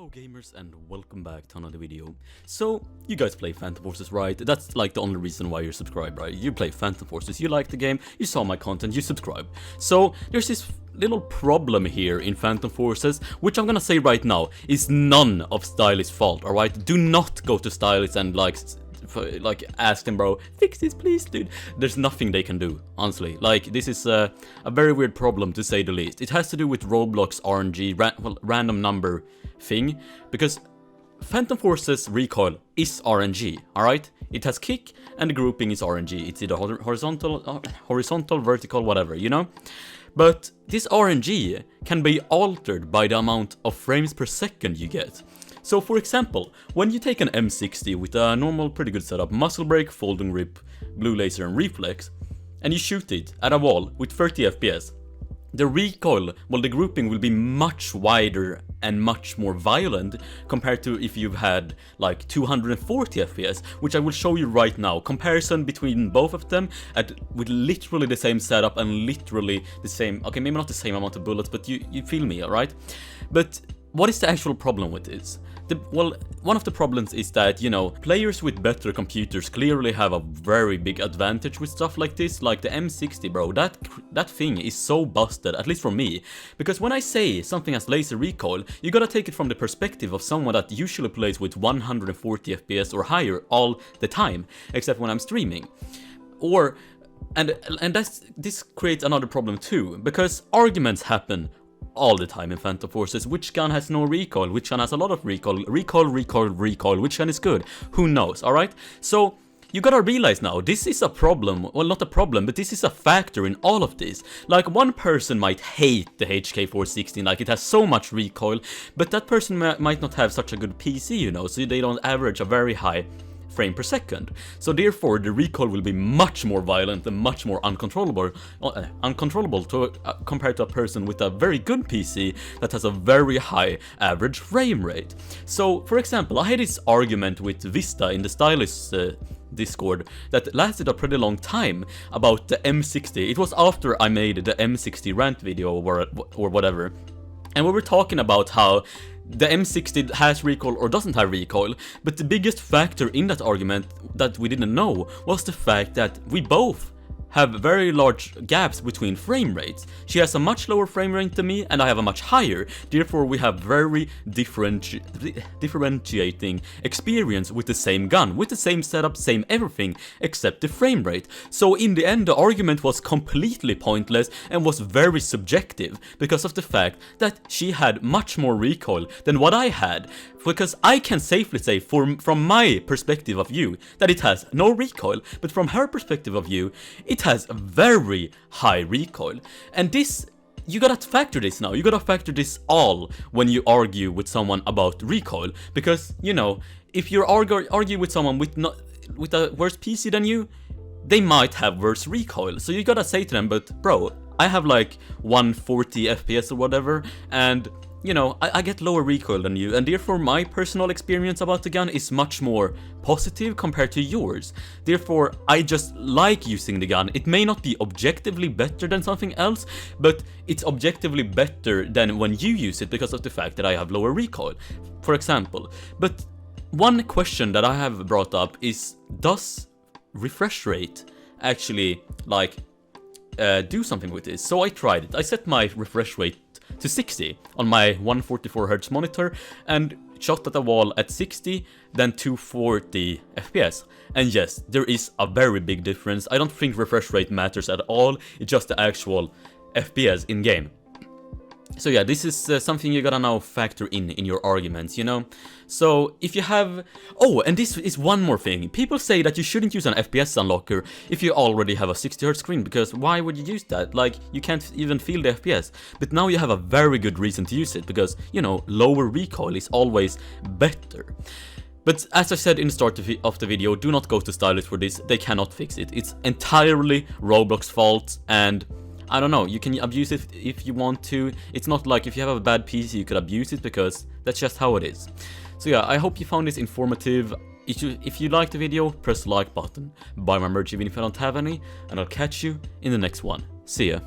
Hello gamers and welcome back to another video. So, you guys play Phantom Forces, right? That's like the only reason why you're subscribed, right? You play Phantom Forces, you like the game, you saw my content, you subscribe. So, there's this little problem here in Phantom Forces, which I'm gonna say right now is none of 𝙧𝙚𝙘's fault, alright? Do not go to 𝙧𝙚𝙘 and like ask them, bro, fix this please, dude. There's nothing they can do, honestly. Like, this is a very weird problem to say the least. It has to do with Roblox RNG, random number thing, because Phantom Forces recoil is RNG, alright? It has kick and the grouping is RNG. It's either horizontal, vertical, whatever, you know? But this RNG can be altered by the amount of frames per second you get. So for example, when you take an M60 with a normal pretty good setup, muscle brake, folding grip, blue laser and reflex, and you shoot it at a wall with 30 FPS, the recoil, well, the grouping will be much wider and much more violent compared to if you've had like 240 FPS, which I will show you right now. Comparison between both of them with literally the same setup and literally the same, okay, maybe not the same amount of bullets, but you feel me, alright? But what is the actual problem with this? Well, one of the problems is that, you know, players with better computers clearly have a very big advantage with stuff like this, like the M60, bro. That thing is so busted, at least for me, because when I say something has laser recoil, you gotta take it from the perspective of someone that usually plays with 140 FPS or higher all the time, except when I'm streaming. And this creates another problem too, because arguments happen all the time in Phantom Forces. Which gun has no recoil? Which gun has a lot of recoil? Recoil. Which gun is good? Who knows, alright? So, you gotta realize now, this is a problem. Well, not a problem, but this is a factor in all of this. Like, one person might hate the HK416, like it has so much recoil, but that person might not have such a good PC, you know, so they don't average a very high frame per second. So therefore the recoil will be much more violent and much more uncontrollable to compared to a person with a very good PC that has a very high average frame rate. So for example, I had this argument with Vista in the 𝙧𝙚𝙘 Discord that lasted a pretty long time about the M60. It was after I made the M60 rant video or whatever, and we were talking about how the M60 has recoil or doesn't have recoil, but the biggest factor in that argument that we didn't know was the fact that we both have very large gaps between frame rates. She has a much lower frame rate than me and I have a much higher, therefore we have very differentiating experience with the same gun, with the same setup, same everything, except the frame rate. So in the end the argument was completely pointless and was very subjective because of the fact that she had much more recoil than what I had. Because I can safely say from my perspective of view that it has no recoil, but from her perspective of view it has a very high recoil. And this, you gotta factor this now, you gotta factor this all when you argue with someone about recoil, because, you know, if you argue with someone with a worse PC than you, they might have worse recoil. So you gotta say to them, but bro, I have like 140 FPS or whatever, and you know, I get lower recoil than you, and therefore my personal experience about the gun is much more positive compared to yours. Therefore, I just like using the gun. It may not be objectively better than something else, but it's objectively better than when you use it because of the fact that I have lower recoil, for example. But one question that I have brought up is, does refresh rate actually, like, do something with this? So I tried it. I set my refresh rate to 60 on my 144Hz monitor and shot at a wall at 60, then 240 FPS. And yes, there is a very big difference. I don't think refresh rate matters at all, it's just the actual FPS in game. So yeah, this is something you gotta now factor in your arguments, you know? So if you have... Oh, and this is one more thing. People say that you shouldn't use an FPS unlocker if you already have a 60Hz screen, because why would you use that? Like, you can't even feel the FPS. But now you have a very good reason to use it, because, you know, lower recoil is always better. But as I said in the start of the video, do not go to 𝙧𝙚𝙘 for this. They cannot fix it. It's entirely Roblox fault, and I don't know, you can abuse it if you want to. It's not like if you have a bad PC you could abuse it, because that's just how it is. So yeah, I hope you found this informative. If you liked the video, press the like button, buy my merch even if I don't have any, and I'll catch you in the next one. See ya.